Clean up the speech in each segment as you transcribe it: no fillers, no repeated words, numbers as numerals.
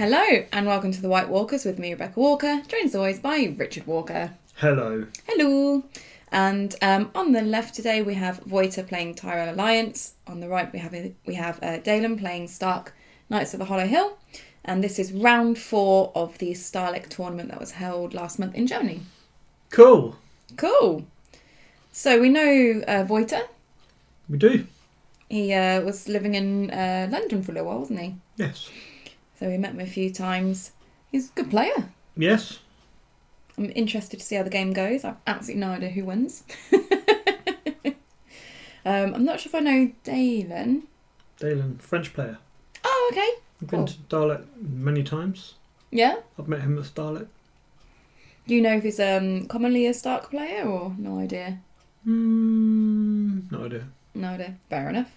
Hello and welcome to the White Walkers with me, Rebecca Walker, joined as always by Richard Walker. Hello. Hello. And on the left today we have Voita playing Tyrell Alliance. On the right we have Dalen playing Stark Knights of the Hollow Hill. And this is round 4 of the Stahleck tournament that was held last month in Germany. Cool. Cool. So we know Voita. We do. He was living in London for a little while, wasn't he? Yes. So we met him a few times. He's a good player. Yes. I'm interested to see how the game goes. I've absolutely no idea who wins. I'm not sure if I know Dalen. Dalen, French player. Oh, okay. I've Cool. been to Stahleck many times. Yeah? I've met him at Stahleck. Do you know if he's commonly a Stark player or no idea? No idea. No idea. Fair enough.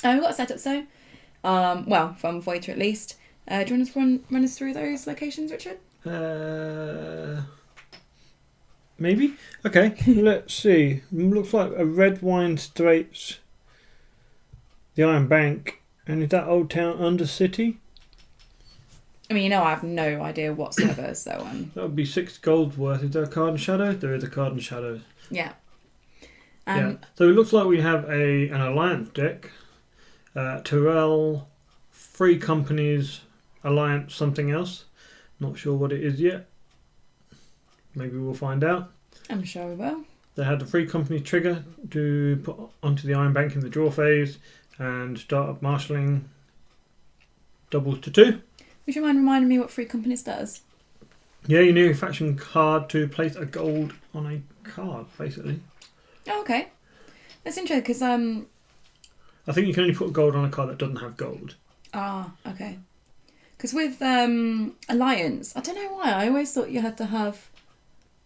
We've got a setup, so. Well, from Voita at least. Do you want to run us through those locations, Richard? Maybe? Okay, let's see. Looks like a red wine straits, the Iron Bank, and is that Old Town Undercity? I mean, I have no idea whatsoever, so... That would be 6 gold worth. Is there a card and shadow? There is a card and shadow. Yeah. Yeah. So it looks like we have an Alliance deck. Tyrell, 3 companies, Alliance, something else. Not sure what it is yet. Maybe we'll find out. I'm sure we will. They had the 3 company trigger to put onto the Iron Bank in the draw phase and start up marshalling doubles to 2. Would you mind reminding me what Free Companies does? Yeah, you need a faction card to place a gold on a card, basically. Oh, okay. That's interesting because I think you can only put gold on a card that doesn't have gold. Ah, okay. Because with Alliance, I don't know why, I always thought you had to have,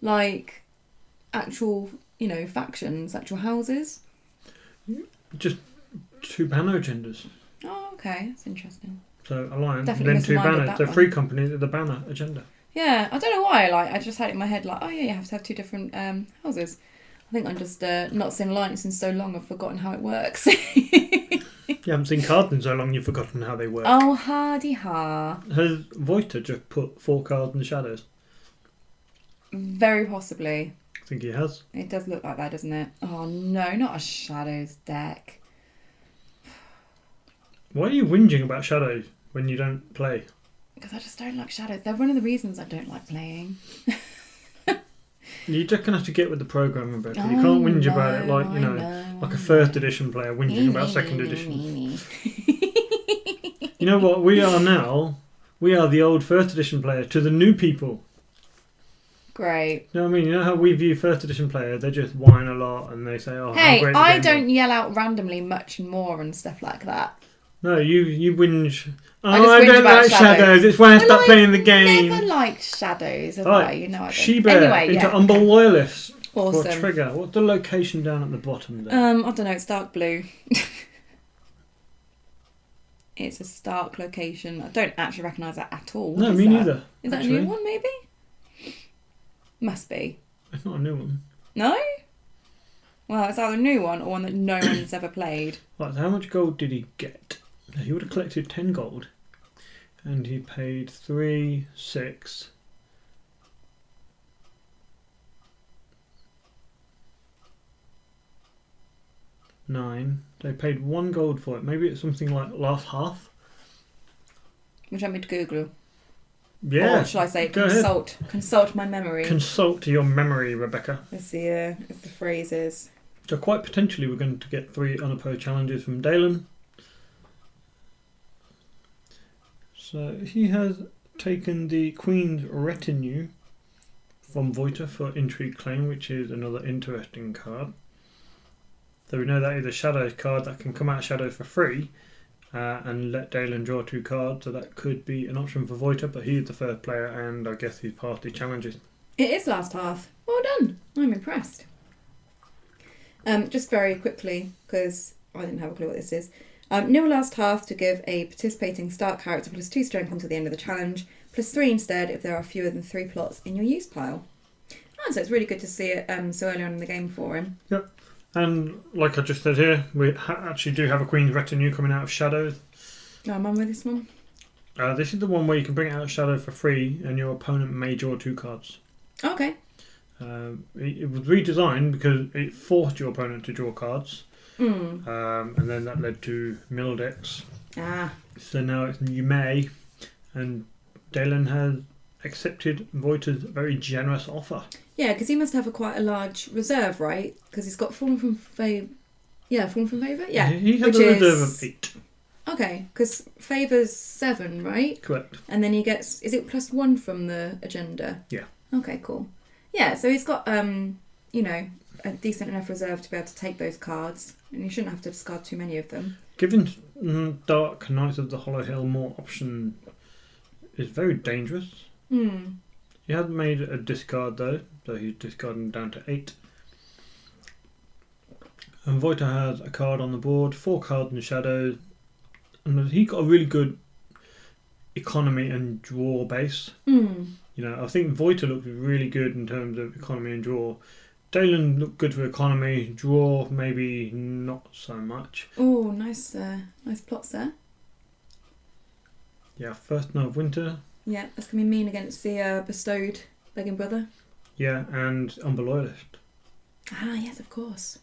like, actual, factions, actual houses. Just 2 banner agendas. Oh, okay. That's interesting. So Alliance, Definitely then 2 misminded banners. that The one. 3 companies are the banner agenda. Yeah, I don't know why, I just had it in my head, oh yeah, you have to have 2 different houses. I think I'm just not seen Alliance in so long, I've forgotten how it works. You haven't seen cards in so long you've forgotten how they work. Oh, hardy ha. Has Voita just put 4 cards in the shadows? Very possibly. I think he has. It does look like that, doesn't it? Oh no, not a Shadows deck. Why are you whinging about shadows when you don't play? Because I just don't like Shadows. They're one of the reasons I don't like playing. You're just going to have to get with the program, Rebecca. You can't whinge about it like, like a first edition player whinging about second edition. You know what we are now? We are the old first edition player to the new people. Great. You know what I mean? You know how we view first edition players? They just whine a lot and they say, oh, how Hey, great the I game don't was. yell out randomly much and more and stuff like that. No, you whinge. Oh, I just I whinge don't about like Shadows. shadows. It's when I start playing the game. Never liked Shadows, have Right, I? I don't. Sheba Anyway, into yeah. Humble Loyalists for Awesome. trigger. What's the location down at the bottom there? I don't know, it's dark blue. It's a Stark location. I don't actually recognise that at all. No, What is me that? neither. Is that a actually. new one, maybe? Must be. It's not a new one. No? Well, it's either a new one or one that no one's ever played. Right, so how much gold did he get? He would have collected 10 gold. And he paid 3, 6. Nine. They paid 1 gold for it. Maybe it's something like last half. Would you want me to Google? Yeah. Or should I say go ahead. consult my memory? Consult your memory, Rebecca. As the phrase is. So quite potentially we're going to get 3 unopposed challenges from Dalen. So he has taken the Queen's Retinue from Voita for Intrigue Claim, which is another interesting card. So we know that is a Shadows card that can come out of Shadows for free and let Dalen draw 2 cards, so that could be an option for Voita, but he is the first player and I guess he's past the challenges. It is last half. Well done. I'm impressed. Just very quickly, because I didn't have a clue what this is. Nil last half to give a participating Stark character plus 2 strength until the end of the challenge, plus 3 instead if there are fewer than 3 plots in your use pile. Oh, so it's really good to see it so early on in the game for him. Yep. And like I just said here, we actually do have a Queen's Retinue coming out of Shadows. Oh, am I with this one? This is the one where you can bring out a shadow for free and your opponent may draw 2 cards. Okay. It was redesigned because it forced your opponent to draw cards. Mm. And then that led to mill decks. Ah. So now it's you may, and Dalen has accepted Voiter's very generous offer. Yeah, because he must have quite a large reserve, right? Because he's got Fallen from Favour. Yeah, Fallen from Favour? Yeah. He has a reserve of 8. Okay, because Favour's 7, right? Correct. And then he gets... Is it +1 from the agenda? Yeah. Okay, cool. Yeah, so he's got, you know, a decent enough reserve to be able to take those cards. And you shouldn't have to discard too many of them. Giving Dark Knights of the Hollow Hill more option is very dangerous. Hmm. He hasn't made a discard though, so he's discarding down to 8. And Voiter has a card on the board, 4 cards in shadows, and he got a really good economy and draw base. Hmm. You know, I think Voiter looked really good in terms of economy and draw. Dalen looked good for economy, draw maybe not so much. Oh, nice plots there. Yeah, First Night of Winter. Yeah, that's going to be mean against the bestowed begging brother. Yeah, and Umber Loyalist. Ah, yes, of course.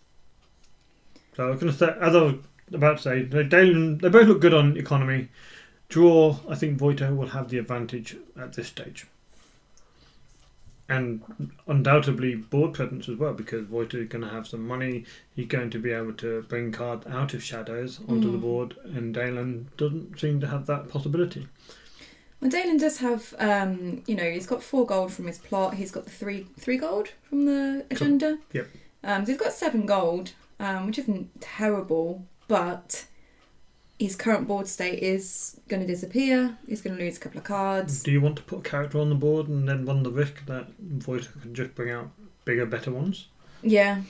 So I was going to say, as I was about to say, Dalen, they both look good on economy. Draw, I think Voiter will have the advantage at this stage. And undoubtedly board presence as well, because Voiter is going to have some money. He's going to be able to bring cards out of shadows onto the board, and Dalen doesn't seem to have that possibility. Well, Dalen does have, you know, he's got 4 gold from his plot. He's got the three gold from the agenda. Yep. So he's got 7 gold, which isn't terrible, but his current board state is going to disappear. He's going to lose a couple of cards. Do you want to put a character on the board and then run the risk that Voiter can just bring out bigger, better ones? Yeah.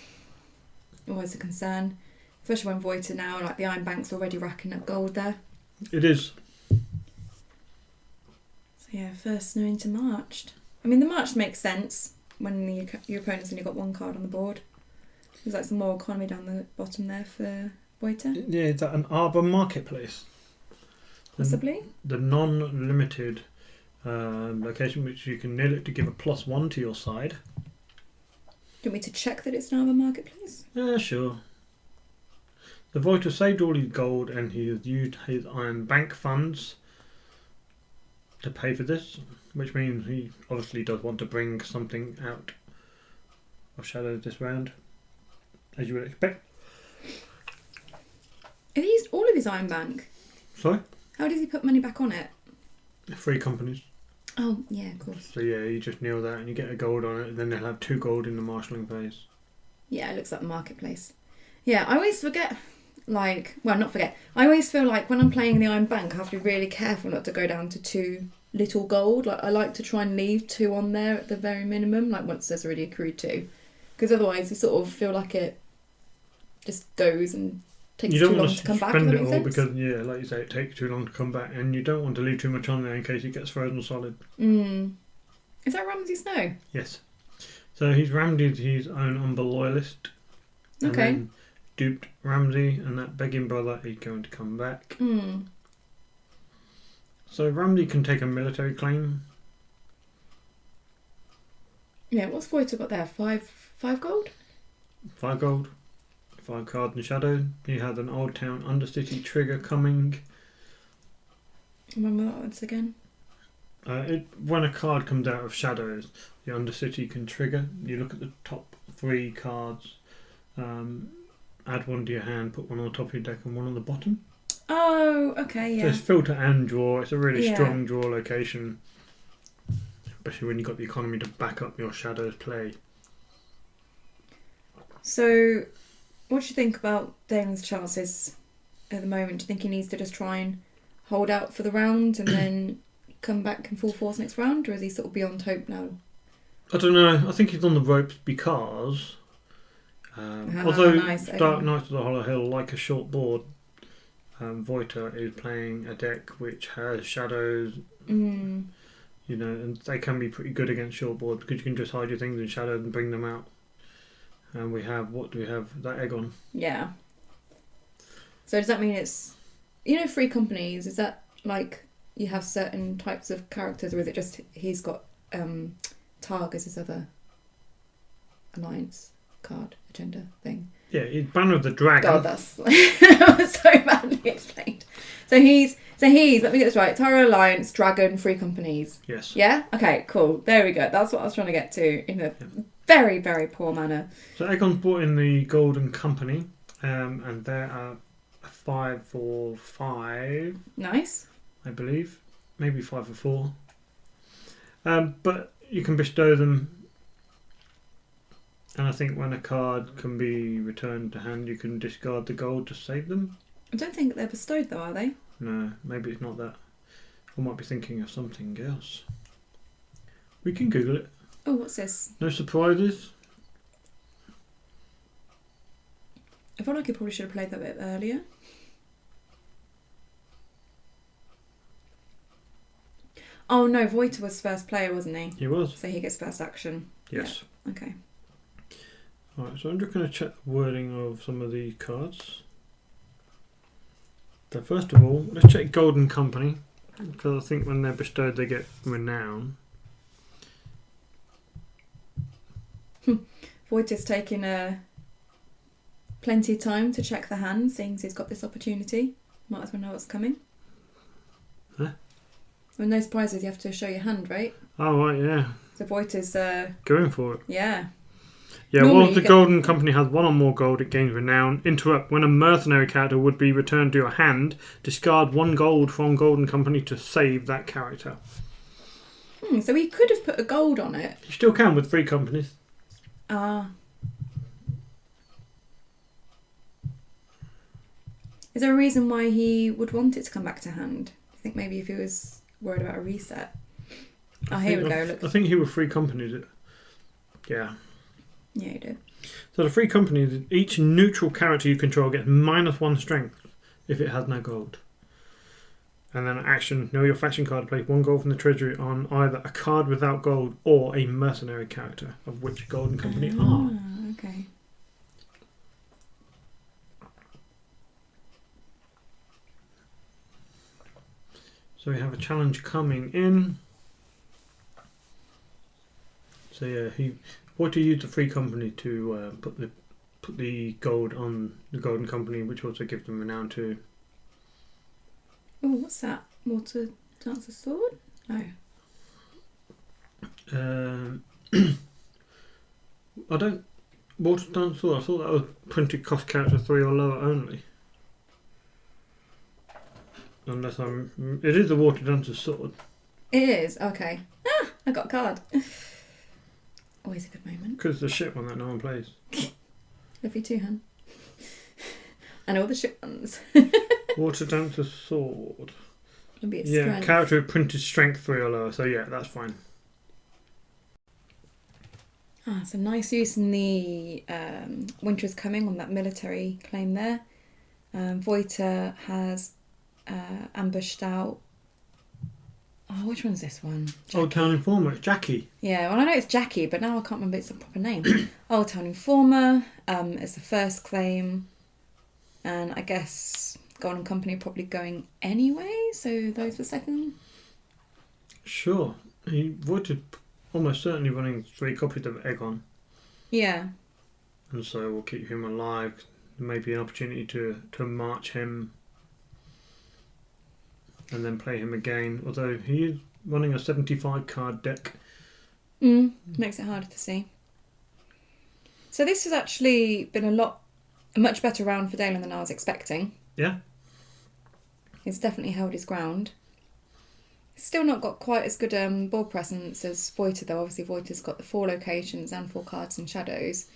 Always a concern. Especially when Voiter now, like the Iron Bank's already racking up gold there. It is. So yeah, first snow into March. I mean, the March makes sense when your opponent's only got 1 card on the board. There's like some more economy down the bottom there for Voiter. Yeah, is that an Arbor Marketplace? Possibly. The non-limited location which you can nail it to give a +1 to your side. Do you want me to check that it's now a marketplace? Yeah, sure. The Voiter saved all his gold and he has used his Iron Bank funds to pay for this, which means he obviously does want to bring something out of shadows this round, as you would expect. Have he used all of his Iron Bank? Sorry? How does he put money back on it? 3 companies. Oh, yeah, of course. So yeah, you just nail that and you get a gold on it, and then they'll have 2 gold in the marshalling phase. Yeah, it looks like the marketplace. Yeah, I always forget, I always feel like when I'm playing the Iron Bank, I have to be really careful not to go down to 2 little gold. Like, I like to try and leave 2 on there at the very minimum, like once there's already accrued 2. Because otherwise you sort of feel like it just goes and takes too long to come back. You don't want to spend it all because, yeah, like you say, it takes too long to come back, and you don't want to leave too much on there in case it gets frozen solid. Is that Ramsay Snow? Yes. So he's rammed his own Umber Loyalist. And Okay. then duped Ramsay, and that begging brother is going to come back. So Ramsay can take a military claim. Yeah, what's Voiter got there? 5 gold? 5 gold. 5 cards in shadow. He had an Old Town Undercity trigger coming. Remember that once again? When a card comes out of shadows, the Undercity can trigger. You look at the top 3 cards, add 1 to your hand, put 1 on the top of your deck and 1 on the bottom. Oh, okay, yeah. So it's filter and draw. It's a really Yeah. strong draw location, especially when you've got the economy to back up your shadows play. So, what do you think about Dalen's chances at the moment? Do you think he needs to just try and hold out for the round and then come back in full force next round, or is he sort of beyond hope now? I don't know. I think he's on the ropes because although nice. Dark Knights of the Hollow Hill like a short board, Voiter is playing a deck which has shadows, you know, and they can be pretty good against short board because you can just hide your things in shadows and bring them out. And we have, what do we have? That Aegon. Yeah. So does that mean it's, you know, 3 companies, is that like you have certain types of characters, or is it just he's got Targ as his other alliance card agenda thing? Yeah, he's Banner of the Dragon. God, that was so badly explained. So he's let me get this right. Tyrell Alliance, Dragon, Free Companies. Yes. Yeah? Okay, cool. There we go. That's what I was trying to get to in a very, very poor manner. So Aegon's brought in the Golden Company, and there are 5 for 5. Nice. I believe. Maybe 5 for 4. But you can bestow them. And I think when a card can be returned to hand, you can discard the gold to save them. I don't think they're bestowed though, are they? No, maybe it's not that. I might be thinking of something else. We can Google it. Oh, what's this? No surprises. I feel like you probably should have played that bit earlier. Oh no, Voiter was first player, wasn't he? He was. So he gets first action. Yes. Yeah. Okay. Alright, so I'm just going to check the wording of some of the cards. So first of all, let's check Golden Company, because I think when they're bestowed they get renown. Voiter's taking plenty of time to check the hand, seeing as he's got this opportunity. Might as well know what's coming. Huh? Well, no surprises, you have to show your hand, right? Oh right, yeah. So Voiter's going for it. Yeah. Yeah, Normally while the Golden Company has 1 or more gold, it gains renown. Interrupt. When a mercenary character would be returned to your hand, discard 1 gold from Golden Company to save that character. So he could have put a gold on it. You still can with 3 companies. Ah. Is there a reason why he would want it to come back to hand? I think maybe if he was worried about a reset. Oh, here we go. Look. I think he was 3 companies. Yeah. Yeah, he did. So the 3 companies, each neutral character you control gets -1 strength if it has no gold. And then action, know your faction card, place 1 gold from the treasury on either a card without gold or a mercenary character, of which Golden Company are. Okay. So we have a challenge coming in. So yeah, What used the Free Company to put the gold on the Golden Company, which also gives them renown too. Oh, what's that? Water Dancer Sword? No. I don't. Water Dance Sword. I thought that was printed cost character 3 or lower only. Unless I'm. It is the Water Dancer's Sword. It is? Okay. Ah, I got a card. Always a good moment. Because it's the shit one that no one plays. Love you too, hun. And all the shit ones. Water Dancer's Sword. Maybe it's Yeah, strength. character with printed strength 3 or lower. So yeah, that's fine. Ah, some nice use in the Winter is Coming on that military claim there. Voiter has ambushed out. Oh, which one's this one? Old Town Informer, it's Jackie. Yeah, well I know it's Jackie, but now I can't remember its proper name. Old Town Informer is the first claim. And I guess Golden Company probably going anyway, so those were second. Sure. He voted almost certainly running 3 copies of Aegon. Yeah. And so we'll keep him alive. There may be an opportunity to march him and then play him again. Although he is running a 75 card deck. Makes it harder to see. So this has actually been a much better round for Dalen than I was expecting. Yeah. He's definitely held his ground. Still not got quite as good board presence as Voiter though. Obviously Voiter's got the 4 locations and 4 cards and shadows.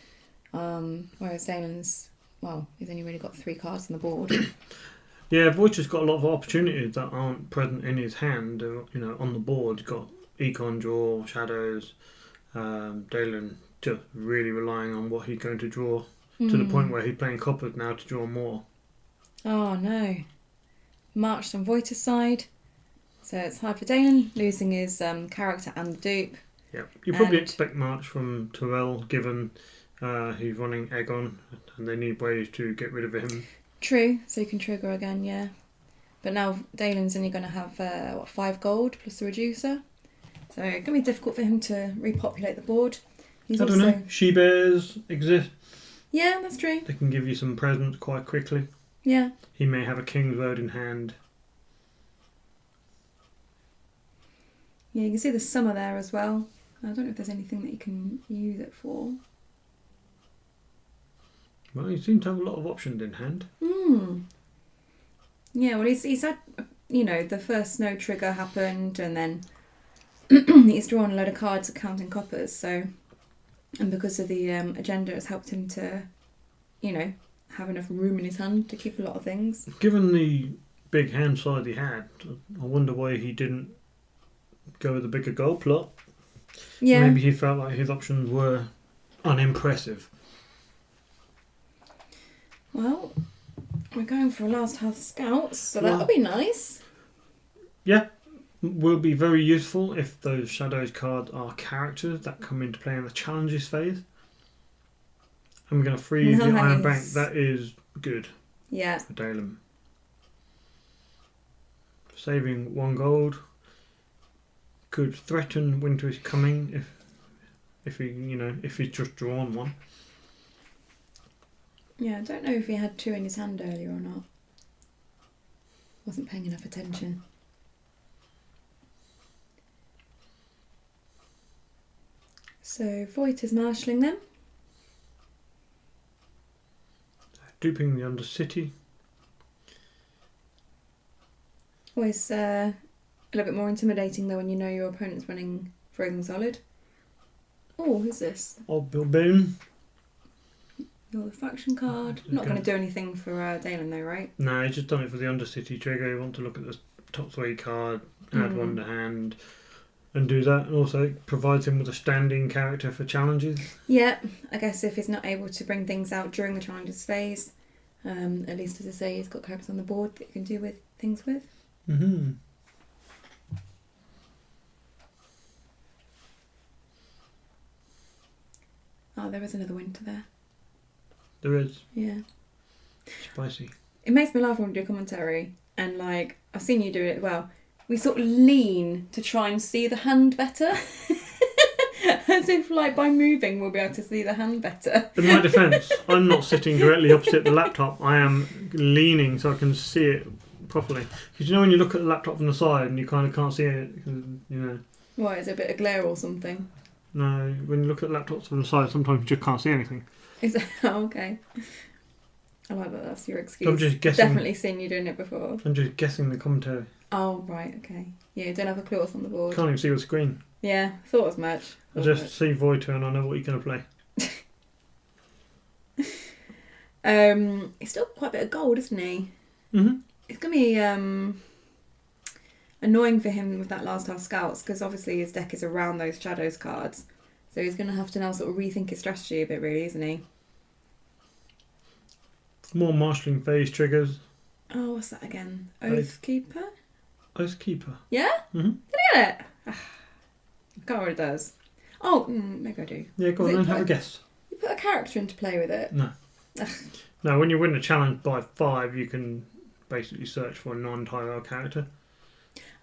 Whereas Dalen's, well, he's only really got 3 cards on the board. Yeah, Voicer's got a lot of opportunities that aren't present in his hand. On the board, he's got Econ, draw, shadows. Dalen just really relying on what he's going to draw to the point where he's playing coppers now to draw more. Oh no. Marched on Voiter's side. So it's hard for Dalen, losing his character and the dupe. Yeah, you probably expect March from Tyrell, given he's running Aegon and they need ways to get rid of him. True, so you can trigger again, yeah. But now Dalen's only going to have 5 gold plus the reducer. So it's going to be difficult for him to repopulate the board. He's I don't know. She-bears exist. Yeah, that's true. They can give you some presents quite quickly. Yeah. He may have a King's Road in hand. Yeah, you can see the summer there as well. I don't know if there's anything that you can use it for. Well, he seems to have a lot of options in hand. Yeah, well, he's had, the first snow trigger happened, and then he's drawn a load of cards at counting coppers, so... And because of the agenda, it's helped him to, have enough room in his hand to keep a lot of things. Given the big hand size he had, I wonder why he didn't go with a bigger gold plot. Yeah. Maybe he felt like his options were unimpressive. Well, we're going for a last half scouts, so that'll be nice. Yeah. Will be very useful if those Shadows cards are characters that come into play in the challenges phase. And we're going to freeze the Iron Bank. That is good. Yeah. For Dalen. Saving 1 gold could threaten Winter is coming if he's just drawn 1. Yeah, I don't know if he had 2 in his hand earlier or not. Wasn't paying enough attention. So Voight is marshalling them. Duping the Undercity. Always a little bit more intimidating though when you know your opponent's running Frozen Solid. Oh, who's this? Old Bill Boone. Your faction card. Not going to do anything for Dalen though, right? No, he's just done it for the Undercity trigger. You want to look at the top 3 card, add 1 to hand, and do that. And also it provides him with a standing character for challenges. Yeah, I guess if he's not able to bring things out during the challenges phase, at least as I say, he's got characters on the board that he can do with things with. Mm-hmm. Oh, there is another Winter there. There is. Yeah. Spicy. It makes me laugh when we do commentary, and I've seen you do it well. We sort of lean to try and see the hand better. As if by moving we'll be able to see the hand better. In my defence, I'm not sitting directly opposite the laptop. I am leaning so I can see it properly. Because when you look at the laptop from the side and you kind of can't see it, What, is it a bit of glare or something? No, when you look at laptops from the side, sometimes you just can't see anything. Is that okay? I like that. That's your excuse. I'm just guessing. Definitely seen you doing it before. I'm just guessing the commentary. Oh right, okay. Yeah, you don't have a clue what's on the board. Can't even see your screen. Yeah, thought as much. I just see Voiter and I know what you're going to play. He's still quite a bit of gold, isn't he? Mm-hmm. It's going to be annoying for him with that last half scouts, because obviously his deck is around those Shadows cards. So he's going to have to now sort of rethink his strategy a bit, really, isn't he? More marshalling phase triggers. Oh, what's that again? Oathkeeper? Oathkeeper. Yeah? Mm-hmm. Did I get it? I can't remember what it does. Oh, maybe I do. Yeah, go on and have a guess. You put a character into play with it? No. No, when you win a challenge by 5, you can basically search for a non-Tyrell character.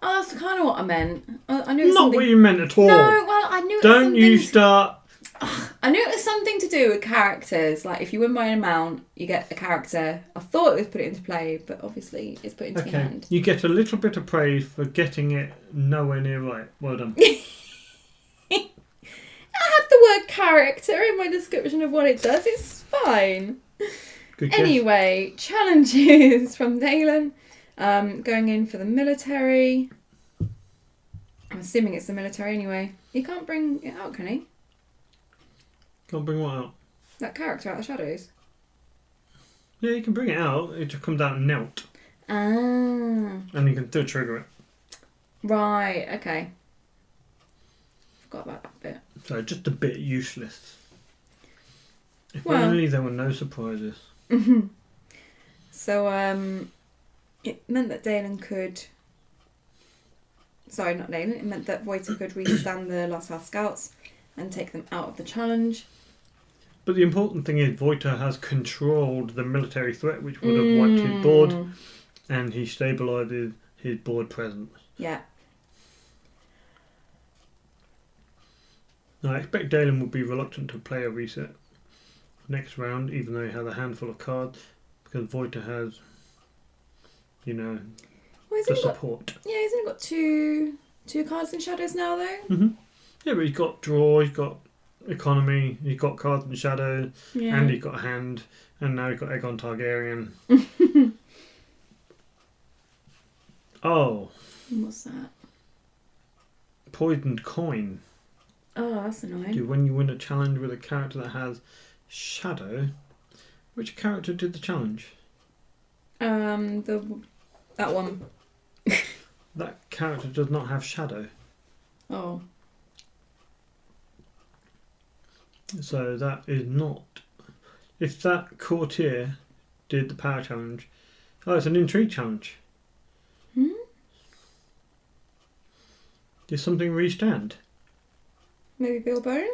Oh, that's kind of what I meant. I knew it was Not something... what you meant at all. No, well, I knew it was Don't something... you start... I knew it was something to do with characters. Like, if you win by an amount, you get a character. I thought it was put it into play, but obviously it's put into your hand. You get a little bit of praise for getting it nowhere near right. Well done. I had the word character in my description of what it does. It's fine. Good guess. Anyway, challenges from Dalen. Going in for the military. I'm assuming it's the military anyway. He can't bring it out, can he? Can't bring what out? That character out of the shadows. Yeah, you can bring it out. It just comes out knelt. Ah. And you can still trigger it. Right, okay. Forgot about that bit. So just a bit useless. If Well. only there were no surprises. So, it meant that Dalen could... Sorry, not Dalen. It meant that Voiter could restand the last half scouts and take them out of the challenge. But the important thing is Voiter has controlled the military threat, which would have wiped his board. And he stabilises his board presence. Yeah. Now, I expect Dalen would be reluctant to play a reset next round, even though he has a handful of cards, because Voiter has, Well, the support. He's only got two cards in shadows now, though. Yeah, but he's got draw, he's got economy, he's got cards in shadow, and he's got a hand, and now he's got Aegon Targaryen. Oh. What's that? Poisoned coin. Oh, that's annoying. When you win a challenge with a character that has shadow, which character did the challenge? That one. That character does not have shadow. Oh. So that is not... If that courtier did the power challenge... Oh, it's an intrigue challenge. Did something restand? Maybe Bill Bone?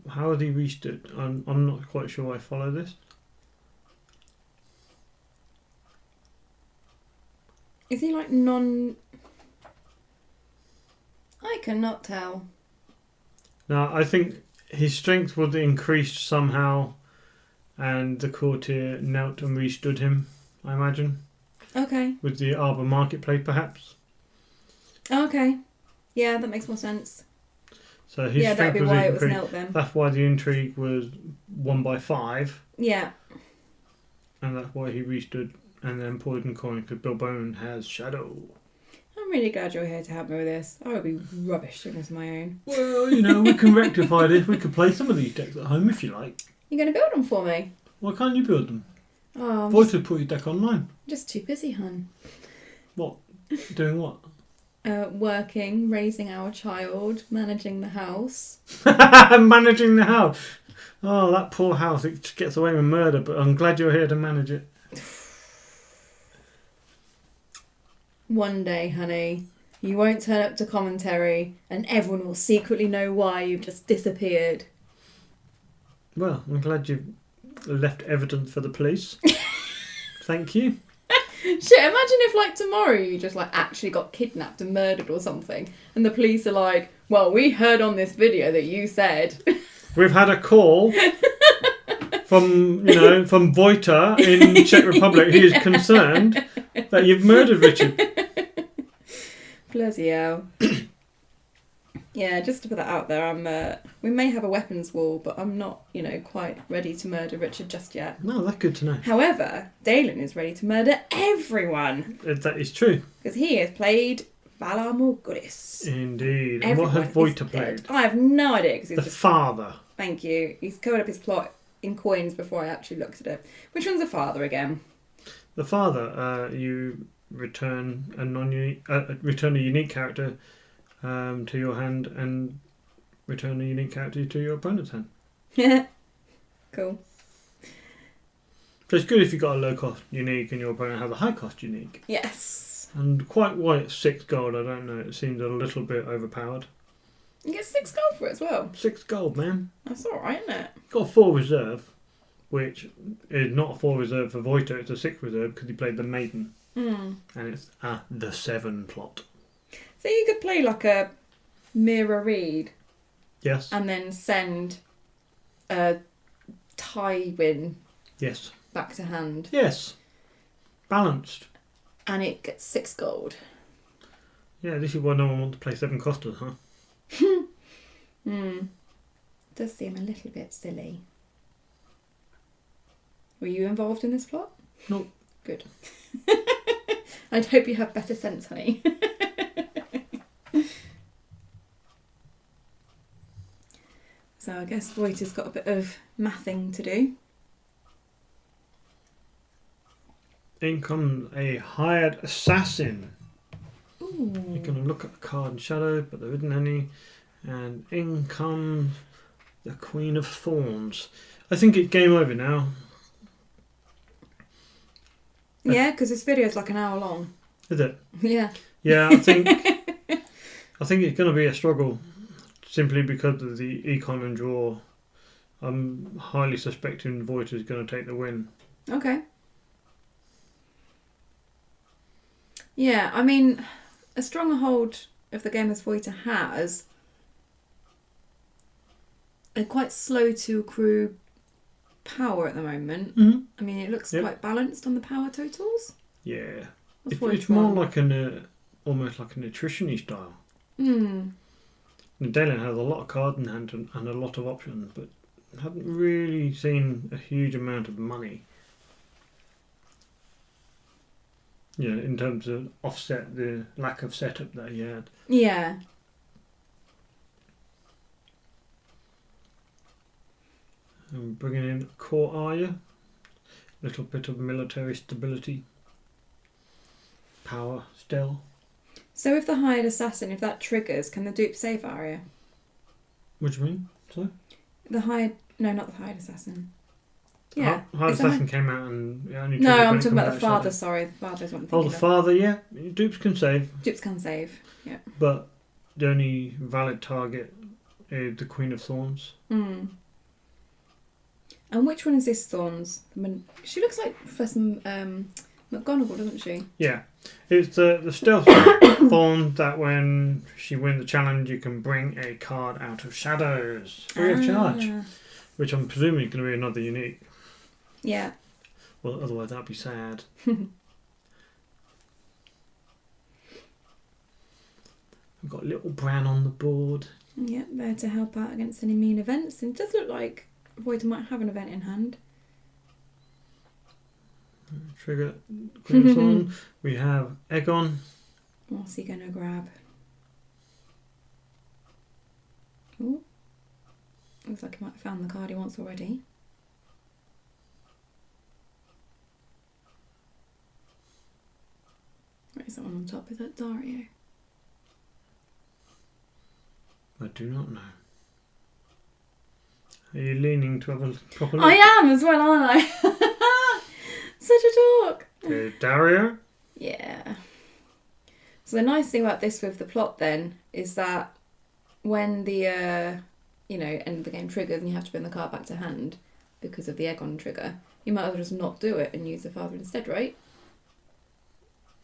How has he reached it? I'm not quite sure I follow this. Is he like non... I cannot tell. Now, I think his strength was increased somehow, and the courtier knelt and restood him, I imagine. Okay. With the Arbor Marketplace, perhaps. Okay. Yeah, that makes more sense. So his strength that'd be was why increased. it was knelt then. That's why the intrigue was 1 by 5. Yeah. And that's why he restood. And then Poison Coin, because Bill Bone has shadow. I'm really glad you're here to help me with this. I would be rubbish doing this on my own. Well, we can rectify this. We can play some of these decks at home if you like. You're going to build them for me? Why can't you build them? Oh, Voice put your deck online. I'm just too busy, hun. What? Doing what? Working, raising our child, managing the house. Managing the house. Oh, that poor house. It gets away with murder, but I'm glad you're here to manage it. One day, honey, you won't turn up to commentary and everyone will secretly know why you've just disappeared. Well, I'm glad you've left evidence for the police. Thank you. Shit, imagine if like tomorrow you just like actually got kidnapped and murdered or something and the police are like, well, we heard on this video that you said. We've had a call from Voiter in Czech Republic. He is concerned that you've murdered Richard. Bloody hell. Yeah, just to put that out there, we may have a weapons wall, but I'm not, quite ready to murder Richard just yet. No, that's good to know. However, Dalen is ready to murder everyone. That is true. Because he has played Valar Morghulis. Indeed. And Everyone what has Voiter played? I have no idea. Cause The father. Thank you. He's covered up his plot in coins before I actually looked at it. Which one's the father again? The father, you return a unique character to your hand and return a unique character to your opponent's hand. Cool. So it's good if you've got a low cost unique and your opponent has a high cost unique. Yes. And quite why it's 6 gold, I don't know. It seems a little bit overpowered. You get 6 gold for it as well. 6 gold, man. That's alright, isn't it? Got a 4 reserve, which is not a 4 reserve for Voiter, it's a 6 reserve because he played the Maiden. And it's the 7 plot. So you could play like a Mirror Read. Yes. And then send a Tywin Yes. back to hand. Yes. Balanced. And it gets 6 gold. Yeah, this is why no one wants to play 7 costers, huh? Does seem a little bit silly. Were you involved in this plot? No. Good. I'd hope you have better sense, honey. So I guess Voiter's got a bit of mathing to do. In comes a hired assassin. Ooh. You're going to look at the card in shadow, but there isn't any. And in comes the Queen of Thorns. I think it's game over now. Yeah, because this video is like an hour long. Is it? Yeah. Yeah, I think it's going to be a struggle, simply because of the econ and draw. I'm highly suspecting Voiter is going to take the win. Okay. Yeah, I mean, a stronghold of the game as Voita has, they're quite slow to accrue power at the moment. Mm-hmm. I mean, it looks Yep. quite balanced on the power totals. Yeah. What's It's Voita more on? like almost like a nutrition-y style. Hmm. Dalen has a lot of cards in hand and a lot of options, but haven't really seen a huge amount of money. In terms of offset the lack of setup that he had. Yeah. And bringing in core Arya, little bit of military stability, power still. So if the hired assassin, if that triggers, can the dupe save Arya? What do you mean? Sorry? The hired... No, not the hired assassin. Yeah. Hard Is the Assassin came out and it only No, triggered when I'm it talking comes about out the father, Shadow. sorry. The father's what I'm Oh, thinking the of. father, yeah. Dupes can save, Dupes can save. Yeah. but the only valid target is the Queen of Thorns. Hmm. And which one is this Thorns? She looks like Professor McGonagall, doesn't she? Yeah. It's the stealth Thorn that when she wins the challenge, you can bring a card out of shadows free of charge, which I'm presuming is going to be another unique. Yeah. Well, otherwise that'd be sad. We've got little Bran on the board. Yep, there to help out against any mean events. And it does look like Voita might have an event in hand. Trigger Queen of Thorn. We have Aegon. What's he going to grab? Ooh. Looks like he might have found the card he wants already. Where is that one on top? Is that Dario? I do not know. Are you leaning to have a proper look? I am as well, aren't I? Such a dork. Okay, Dario. Yeah. So the nice thing about this with the plot then is that when the end of the game triggers and you have to bring the card back to hand because of the Aegon trigger, you might as well just not do it and use the father instead, right?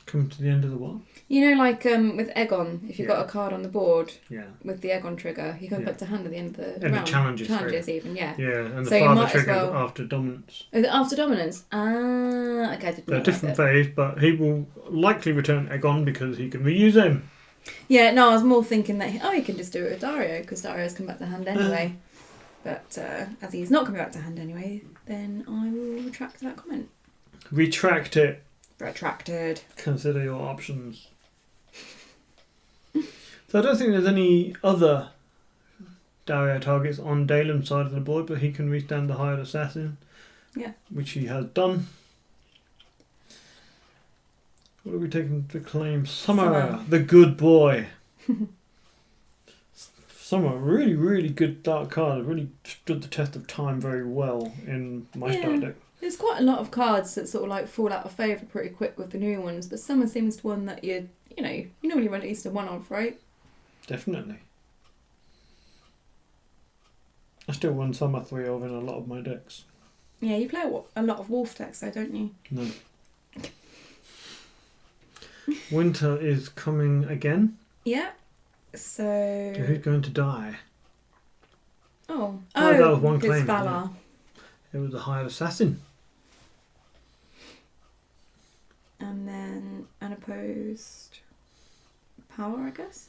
Come to the end of the what? You know, like with Aegon, if you've got Yeah. a card on the board Yeah. with the Aegon trigger, he comes Yeah. back to hand at the end of the And round. the challenges even, yeah. Yeah, and the So you father might as triggers well- after dominance. Is it after dominance? Ah, okay, I didn't They're know a different phase, but he will likely return Aegon because he can reuse him. Yeah, no, I was more thinking that, he can just do it with Dario, because Dario's come back to hand anyway. But as he's not coming back to hand anyway, then I will retract that comment. Retract it. Retracted. Consider your options. So I don't think there's any other Dario targets on Dalem's side of the board, but he can withstand the hired assassin. Yeah. Which he has done. What are we taking to claim? Summer, the good boy. Summer, really, really good dark card. It really stood the test of time very well in my start deck. There's quite a lot of cards that sort of like fall out of favour pretty quick with the new ones, but Summer seems one that you normally run at least a one of, right? Definitely. I still run Summer 3 of in a lot of my decks. Yeah, you play a lot of Wolf decks though, don't you? No. Winter is coming again. Yeah. So Who's going to die? Oh, that was one it's claim, Valar. It was a hired assassin. And then unopposed power, I guess.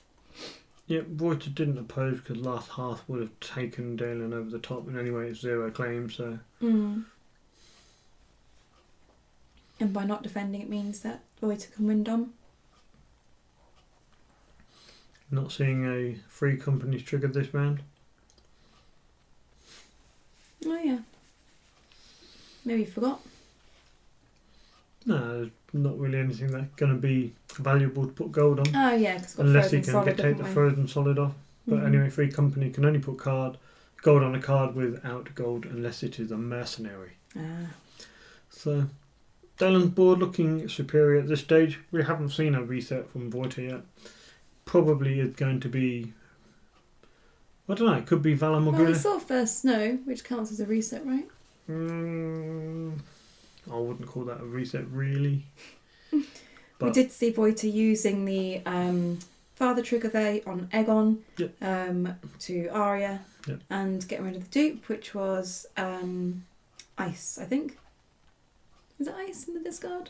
Yeah, Voiter didn't oppose because last half would have taken Dalen over the top, and anyway it's 0 claims, so... Mm. And by not defending, it means that Voiter can win Dom. Not seeing a free companies triggered this round. Oh yeah. Maybe you forgot. No, there's not really anything that's going to be valuable to put gold on. Oh yeah, because Unless he frozen can solid, take the haven't we? frozen solid off. But Mhm. anyway, free company can only put gold on a card without gold unless it is a mercenary. Ah. So, Dalen's board looking superior at this stage. We haven't seen a reset from Voiter yet. Probably is going to be... I don't know, it could be Valar Well, we Morghulis. saw first snow, which counts as a reset, right? I wouldn't call that a reset, really. But we did see Voiter using the father trigger there on Aegon to Arya and getting rid of the dupe, which was ice, I think. Is that ice in the discard?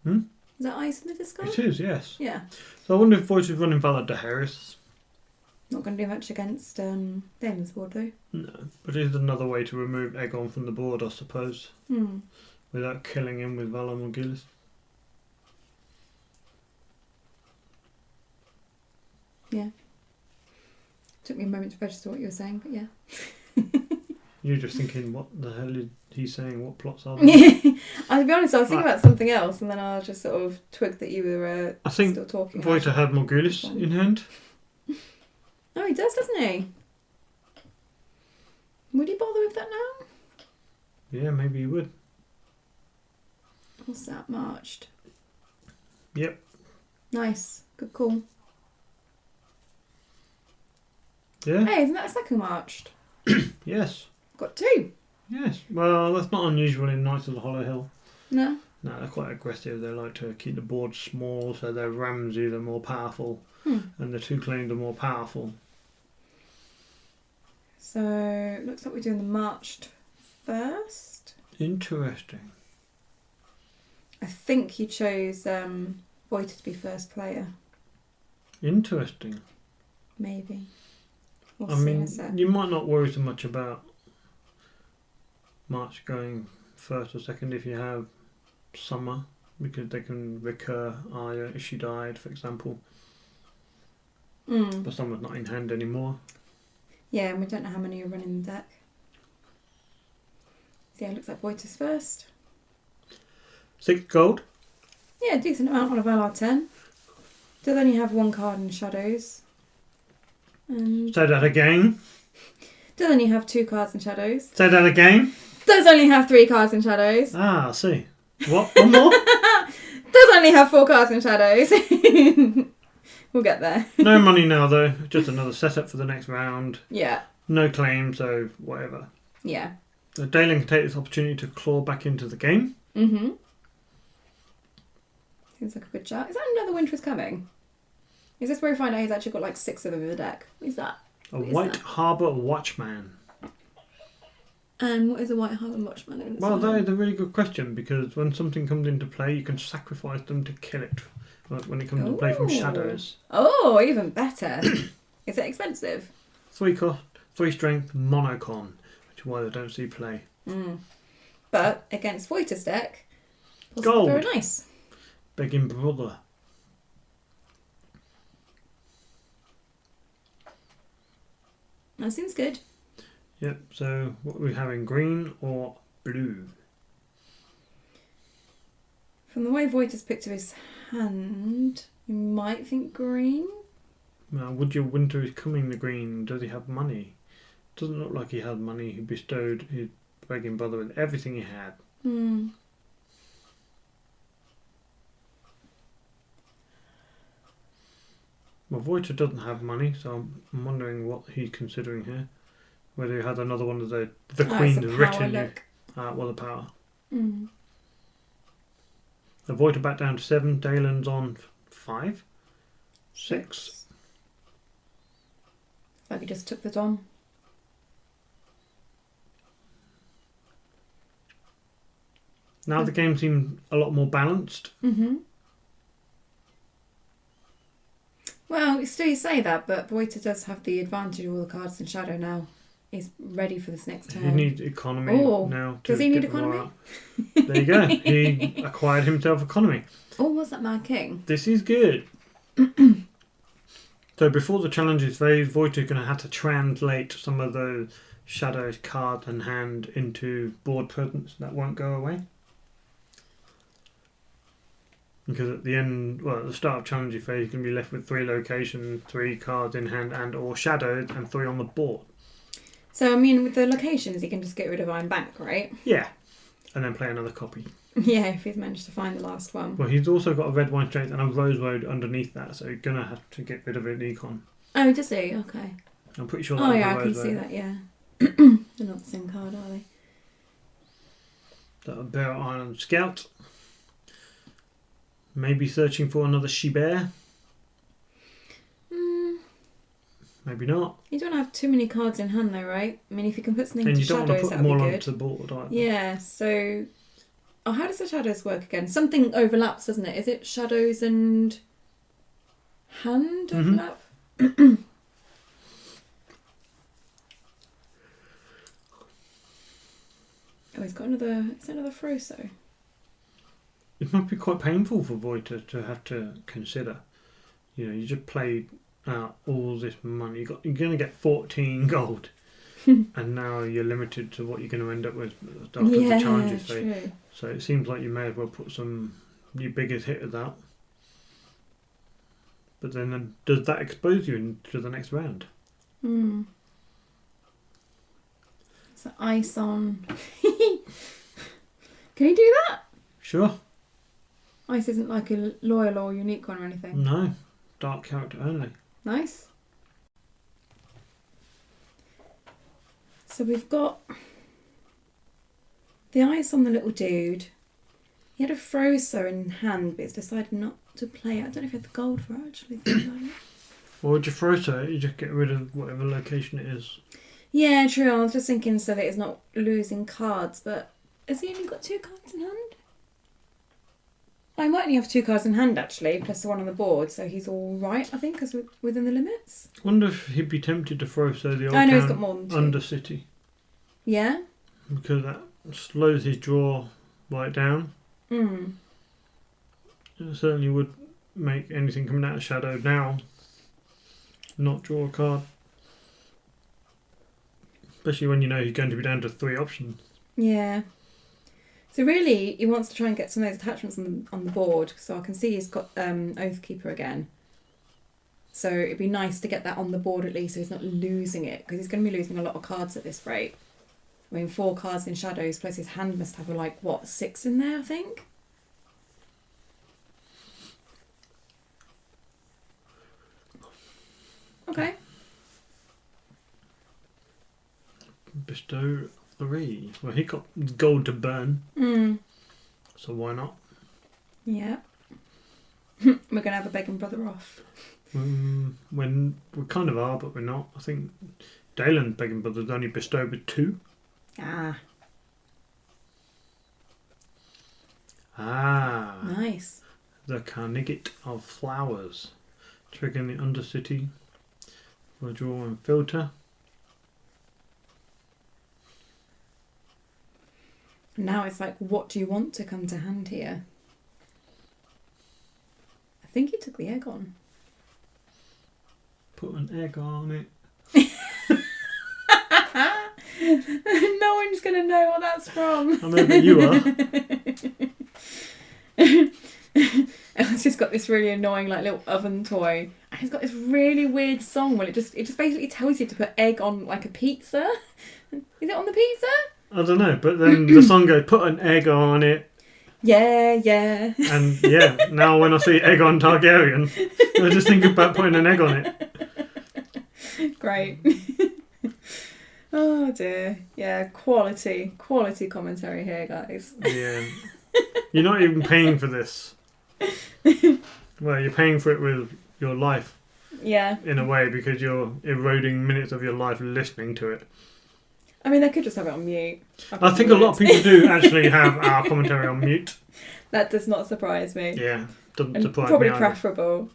Hmm? Is that ice in the discard? It is, yes. Yeah. So I wonder if Voiter's running Valor de Harris. Not going to do much against Damon's board though. No, but it is another way to remove Aegon from the board, I suppose. Without killing him with Valar Morghulis. Yeah. Took me a moment to register what you were saying, but yeah. You're just thinking, what the hell is he saying? What plots are there? I'll be honest, I was thinking about something else, and then I just sort of twigged that you were I think still talking. Voiter had Morghulis in hand. Oh, he does, doesn't he? Would he bother with that now? Yeah, maybe he would. What's that, marched? Yep. Nice. Good call. Yeah? Hey, isn't that a second marched? Yes. Got 2. Yes. Well, that's not unusual in Knights of the Hollow Hill. No? No, they're quite aggressive. They like to keep the board small, so their Ramsay are more powerful, and the 2 claimed are more powerful. So, looks like we're doing the marched first. Interesting. I think he chose Voiter to be first player. Interesting. Maybe. We'll I see mean, in a sec. you might not worry so much about March going first or second if you have Summer, because they can recur Arya if she died, for example. But Summer's not in hand anymore. Yeah, and we don't know how many are running the deck. So yeah, it looks like Voiter's first. 6 gold. Yeah, decent amount on a Valar 10. Does only have 1 card in Shadows. And Say that again. does only have 2 cards in Shadows. Say that again. Does only have 3 cards in Shadows. Ah, I see. What? One more? Does only have 4 cards in Shadows. We'll get there. No money now, though. Just another setup for the next round. Yeah. No claim, so whatever. Yeah. So Dalen can take this opportunity to claw back into the game. Seems like a good shot. Is that another Winter is Coming? Is this where we find out he's actually got like 6 of them in the deck? What is that? A White Harbour Watchman. And what is a White Harbour Watchman? Well, that is a really good question, because when something comes into play, you can sacrifice them to kill it when it comes into play from Shadows. Oh, even better. Is it expensive? 3 cost, 3 strength, monocon, which is why they don't see play. But against Voiter's deck, Gold. very nice. Begging brother. That seems good. Yep, so what are we having, green or blue? From the way Voiter's picked up his hand, you might think green. Now, would your winter is coming the green? Does he have money? Doesn't look like he had money. He bestowed his begging brother with everything he had. Well, Voiter doesn't have money, so I'm wondering what he's considering here. Whether he had another one of the Queen's retinue. Well, the power. The Voiter back down to 7. Dalen's on 5. 6. Like he just took the Dom. Now the game seems a lot more balanced. Well, still you say that, but Voiter does have the advantage of all the cards in Shadow now. He's ready for this next turn. He needs economy now. Does he need economy? There you go. He acquired himself economy. Oh, what's that Mad King? This is good. So before the challenges phase, Voiter's going to have to translate some of those Shadows card and hand into board presence. That won't go away. Because at the end, well, at the start of challenging phase, you can be left with 3 locations, 3 cards in hand and or shadows, and 3 on the board. So, I mean, with the locations, he can just get rid of Iron Bank, right? Yeah. And then play another copy. Yeah, if he's managed to find the last one. Well, he's also got a red wine strength and a rose road underneath that, so you're going to have to get rid of an econ. Oh, does he? Okay. I'm pretty sure that Oh, was yeah, a I rose can see road. that, yeah. They're not the same card, are they? That a Bear Island Scout. Maybe searching for another she-bear. Maybe not. You don't have too many cards in hand though, right? I mean, if you can put something And into you don't want to shadows, put that them would all be onto good. the board either. Yeah, so... Oh, how does the shadows work again? Something overlaps, doesn't it? Is it shadows and hand overlap? Oh, he's got another... Is that another Froso? It might be quite painful for Voiter to have to consider. You know, you just played out all this money. You're going to get 14 gold. And now you're limited to what you're going to end up with after the challenges. True. So it seems like you may as well put your biggest hit of that. But then does that expose you into the next round? So ice on. Can you do that? Sure. Ice isn't like a loyal or unique one or anything. No. Dark character only. Nice. So we've got the ice on the little dude. He had a Froso in hand, but he's decided not to play it. I don't know if he had the gold for it, actually. Or would you Froso it? You just get rid of whatever location it is. Yeah, true. I was just thinking so that he's not losing cards, but has he only got 2 cards in hand? I might only have 2 cards in hand, actually, plus the one on the board, so he's all right, I think, because we're within the limits. I wonder if he'd be tempted to Froso the old I know he's town got more than 2. Undercity. Yeah? Because that slows his draw right down. It certainly would make anything coming out of shadow now not draw a card. Especially when you know he's going to be down to 3 options. Yeah. So really, he wants to try and get some of those attachments on the board. So I can see he's got Oathkeeper again. So it'd be nice to get that on the board at least so he's not losing it. Because he's going to be losing a lot of cards at this rate. I mean, 4 cards in shadows, plus his hand must have, 6 in there, I think? Okay. Bestow 3. Well, he got gold to burn. So why not? Yeah. We're going to have a begging brother off. When we kind of are, but we're not. I think Daylan's begging brother's only bestowed with 2. Ah. Nice. The Carnigate of Flowers. Triggering the Undercity for a draw and filter. Now it's like, what do you want to come to hand here? I think he took the egg on. Put an egg on it. No one's going to know what that's from. I know that you are. Ellen's just got this really annoying little oven toy. And he's got this really weird song where it just basically tells you to put egg on a pizza. Is it on the pizza? I don't know, but then the song goes, put an egg on it. Yeah. And yeah, now when I see egg on Targaryen, I just think about putting an egg on it. Great. Oh dear. Yeah, quality commentary here, guys. Yeah. You're not even paying for this. Well, you're paying for it with your life. Yeah. In a way, because you're eroding minutes of your life listening to it. I mean, they could just have it on mute. I think a lot of people do actually have our commentary on mute. That does not surprise me. Yeah, doesn't and surprise probably me. Preferable.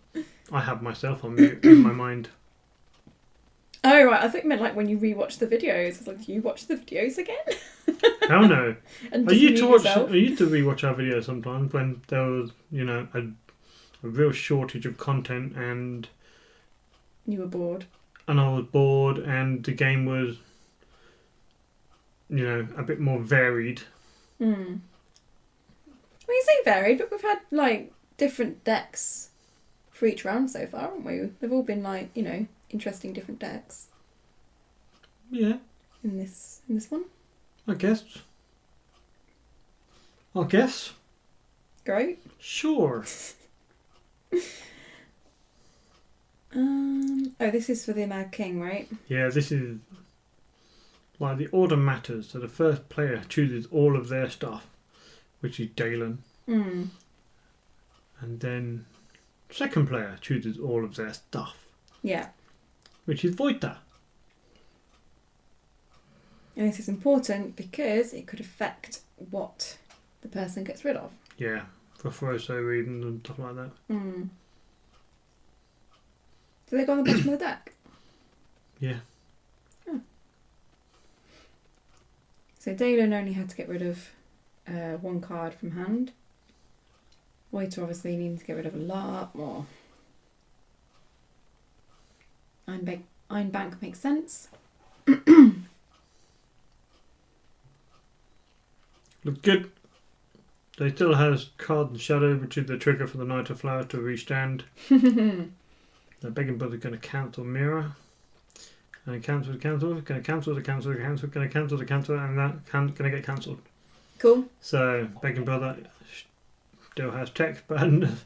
I have myself on mute in my mind. Oh, right. I think you meant when you rewatch the videos. I was like, do you watch the videos again? Hell no. And I used to rewatch our videos sometimes when there was, a real shortage of content and... You were bored. And I was bored and the game was, a bit more varied. Well, you say varied, but we've had, different decks for each round so far, haven't we? They've all been, interesting different decks. Yeah. In this one. I guess. Great. Sure. This is for the Mad King, right? Yeah, this is the order matters. So the first player chooses all of their stuff, which is Dalen. And then second player chooses all of their stuff, Yeah. which is Voita. And this is important because it could affect what the person gets rid of. Yeah, for Froso reading and stuff like that. Mm. Do they go on the bottom of the deck? Yeah. Oh. So Dalen only had to get rid of one card from hand. Voita obviously needs to get rid of a lot more. Iron Bank makes sense. Looks good. They still has Card and Shadow, which is the trigger for the Knight of Flowers to restand. The Begging Brother's going to cancel Mirror. And cancel, going to cancel, going to cancel, and that going to get cancelled. Cool. So, Begging Brother still has text, but it's